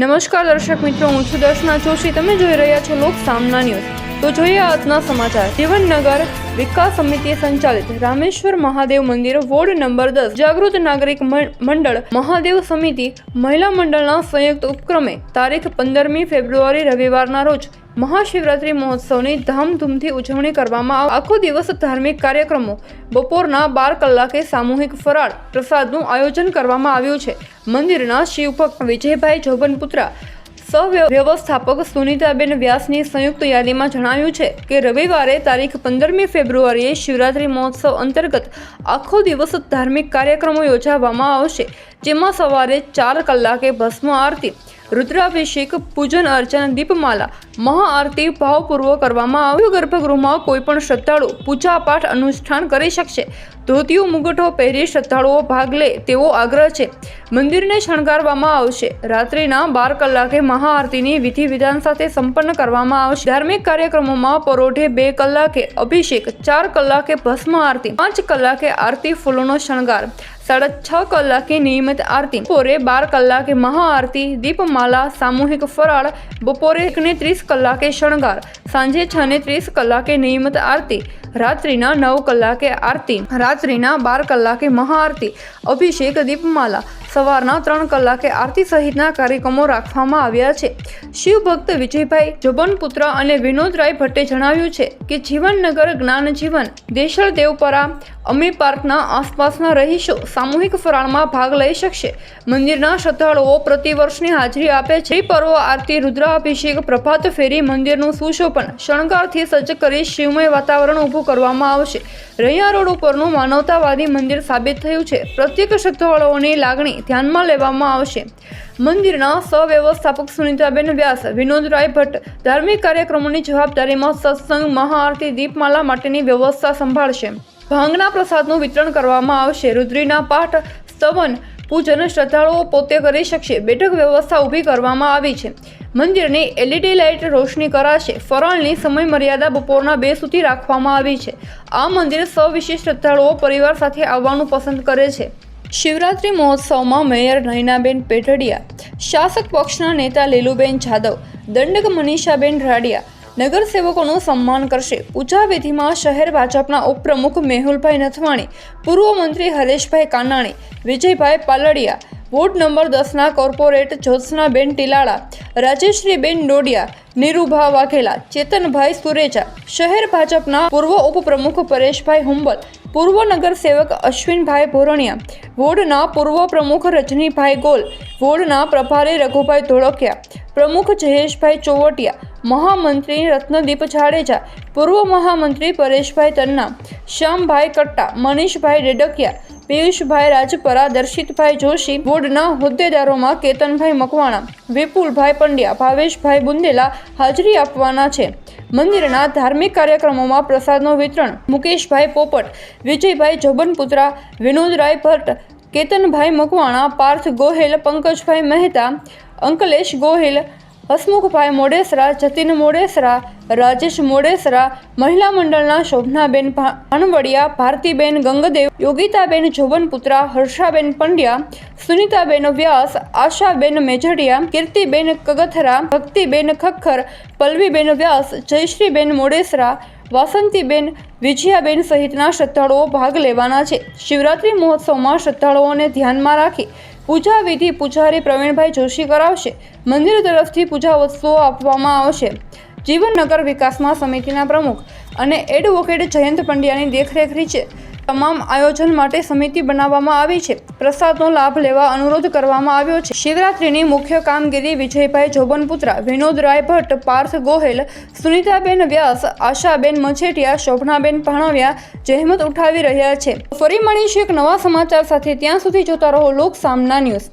નમસ્કાર દર્શક મિત્રો, હું છું દર્શના જોશી. તમે જોઈ રહ્યા છો લોક સામના ન્યૂઝ. તો જોઈએ આજના સમાચાર. જીવનનગર વિકાસ સમિતિ સંચાલિત રામેશ્વર મહાદેવ મંદિર વોર્ડ નંબર 10 જાગૃત નાગરિક મંડળ મહાદેવ સમિતિ મહિલા મંડળના સંયુક્ત ઉપક્રમે તારીખ 15મી ફેબ્રુઆરી રવિવારના રોજ મહાશિવરાત્રી મહોત્સવની ધામધૂમથી ઉજવણી કરવામાં આખો દિવસ ધાર્મિક કાર્યક્રમો, બપોરના 12 કલાકે સામૂહિક ફરાળ પ્રસાદનું આયોજન કરવામાં આવ્યું છે. મંદિરના શિવભક્ત વિજયભાઈ જોબનપુત્રા સહ-વ્યવસ્થાપક સુનિતાબેન વ્યાસની સંયુક્ત યાદીમાં જણાવ્યું છે કે રવિવારે તારીખ 15મી ફેબ્રુઆરીએ શિવરાત્રી મહોત્સવ અંતર્ગત આખો દિવસ ધાર્મિક કાર્યક્રમો યોજવામાં આવશે, જેમાં સવારે 4 કલાકે ભસ્મ આરતી, રુદ્રાભિષેક, પૂજન અર્ચન, દીપમાલા, મહાઆરતી ભાવપૂર્વક કરવામાં આવ્યું. ગર્ભગૃહમાં કોઈ પણ શ્રદ્ધાળુ પૂજાપાઠ અનુષ્ઠાન કરી શકશે. ધોતિયો મુગટો પહેરી શ્રદ્ધાળુઓ ભાગ લે તેવો આગ્રહ છે. મંદિરને શણગારવામાં આવશે. રાત્રિના 12 કલાકે મહાઆરતીની વિધિ વિધાન સાથે સંપન્ન કરવામાં આવશે. ધાર્મિક કાર્યક્રમોમાં પરોઢે 2 કલાકે અભિષેક, 4 કલાકે ભસ્મ આરતી, 5 કલાકે આરતી ફૂલોનો શણગાર, 6:30 કલાકે નિયમિત આરતી, બપોરે 12 કલાકે મહાઆરતી, દીપમાલા, સામૂહિક ફરાળ, બપોરે 1:30 કલાકે શણગાર, સાંજે 6:30 કલાકે નિયમિત આરતી, રાત્રિના 9 કલાકે આરતી, રાત્રિના 12 કલાકે મહાઆરતી, અભિષેક, દીપમાલા, સવારના 3 કલાકે આરતી સહિતના કાર્યક્રમો રાખવામાં આવ્યા છે. શિવભક્ત વિજયભાઈ જોબનપુત્રા અને વિનોદરાય ભટ્ટે જણાવ્યું છે કે જીવનનગર, જ્ઞાનજીવન, દેશળ, દેવપરા, અમી પાર્કના આસપાસના રહીશો સામૂહિક ફરાળમાં ભાગ લઈ શકશે. મંદિરના શ્રદ્ધાળુઓ પ્રતિવર્ષની હાજરી આપે છે. પર્વ આરતી, રુદ્રાભિષેક, પ્રભાત ફેરી, મંદિરનું સુશોભન શણગારથી સજ્જ કરી શિવમય વાતાવરણ ઊભું કરવામાં આવશે. રૈયા રોડ ઉપરનું માનવતાવાદી મંદિર સાબિત થયું છે. પ્રત્યેક શ્રદ્ધાળુઓની લાગણી ધ્યાનમાં લેવામાં આવશે. મંદિરના સહ-વ્યવસ્થાપક સુનિતાબેન વ્યાસ, વિનોદરાય ભટ્ટ ધાર્મિક કાર્યક્રમોની જવાબદારીમાં સત્સંગ, મહાઆરતી, દીપમાલા માટેની વ્યવસ્થા સંભાળશે. ભાંગના પ્રસાદનું વિતરણ કરવામાં આવશે. રુદ્રીના પાઠ, સ્તવન, પૂજન શ્રદ્ધાળુઓ પોતે કરી શકશે. બેઠક વ્યવસ્થા ઊભી કરવામાં આવી છે. મંદિરની LED લાઇટ રોશની કરાશે. ફરાળની સમય મર્યાદા બપોરના 2 સુધી રાખવામાં આવી છે. આ મંદિર સવિશેષ શ્રદ્ધાળુઓ પરિવાર સાથે આવવાનું પસંદ કરે છે. શિવરાત્રી મહોત્સવમાં મેયર નયનાબેન પેઢડિયા, શાસક પક્ષના નેતા લીલુબેન જાદવ, દંડક મનીષાબેન રાડિયા નગરસેવકોનું સન્માન કરશે. પૂજા વિધિમાં શહેર ભાજપના ઉપપ્રમુખ મેહુલભાઈ નથવાણી, પૂર્વ મંત્રી હરેશભાઈ કાનાણી, વિજયભાઈ પાલડિયા, વોર્ડ નંબર 10ના કોર્પોરેટ જ્યોત્સનાબેન ટીલાળા, રાજેશ્રીબેન ડોડિયા, નીરુભા વાઘેલા, ચેતનભાઈ સુરેજા, શહેર ભાજપના પૂર્વ ઉપપ્રમુખ પરેશભાઈ હુંબલ, પૂર્વ નગરસેવક અશ્વિનભાઈ ભોરણિયા, વોર્ડના પૂર્વ પ્રમુખ રજનીભાઈ ગોલ, વોર્ડના પ્રભારી રઘુભાઈ ધોળકિયા, પ્રમુખ જયેશભાઈ ચોવટિયા, મહામંત્રી રત્નદીપ જાડેજા, પૂર્વ મહામંત્રી પરેશભાઈ તન્ના, શ્યામભાઈ કટ્ટા, મનીષભાઈ ડેડકિયા, પિયુષભાઈ રાજપરા, દર્શિતભાઈ જોશી. વોર્ડના હોદ્દેદારોમાં કેતનભાઈ મકવાણા, વિપુલભાઈ પંડ્યા, ભાવેશભાઈ બુંદેલા હાજરી આપવાના છે. મંદિરના ધાર્મિક કાર્યક્રમોમાં પ્રસાદનું વિતરણ મુકેશભાઈ પોપટ, વિજયભાઈ જોબનપુત્રા, વિનોદરાય ભટ્ટ, કેતનભાઈ મકવાણા, પાર્થ ગોહેલ, પંકજભાઈ મહેતા, અંકલેશ ગોહિલ, હસમુખભાઈ મોડેસરા, જતીન મોડેસરા, રાજેશ મોડેસરા, મહિલા મંડળના શોભનાબેન ભાણવડિયા, ભારતીબેન ગંગદેવ, યોગિતાબેન જોબનપુત્રા, હર્ષાબેન પંડ્યા, સુનિતાબેન વ્યાસ, આશાબેન મેજડિયા, કીર્તિબેન કગથરા, ભક્તિબેન ખખ્ખર, પલ્લવીબેન વ્યાસ, જયશ્રીબેન મોડેસરા, વાસંતીબેન, વિજયાબેન સહિતના શ્રદ્ધાળુઓ ભાગ લેવાના છે. શિવરાત્રી મહોત્સવમાં શ્રદ્ધાળુઓને ધ્યાનમાં રાખી પૂજા વિધિ પૂજારી પ્રવીણભાઈ જોશી કરાવશે. મંદિર તરફથી પૂજા વસ્તુઓ આપવામાં આવશે. જીવનનગર વિકાસમાં સમિતિના પ્રમુખ અને એડવોકેટ જયંત પંડ્યાની દેખરેખ નીચે તમામ આયોજન માટે સમિતિ બનાવવામાં આવી છે. પ્રસાદનો લાભ લેવા અનુરોધ કરવામાં આવ્યો છે. શિવરાત્રીની મુખ્ય કામગીરી વિજયભાઈ જોબનપુત્રા, વિનોદરાય ભટ્ટ, પાર્થ ગોહેલ, સુનિતાબેન વ્યાસ, આશાબેન મછેટિયા, શોભનાબેન ભાણવિયા જહેમત ઉઠાવી રહ્યા છે. ફરી મળીશું એક નવા સમાચાર સાથે. ત્યાં સુધી જોતા રહો લોક સામના ન્યૂઝ.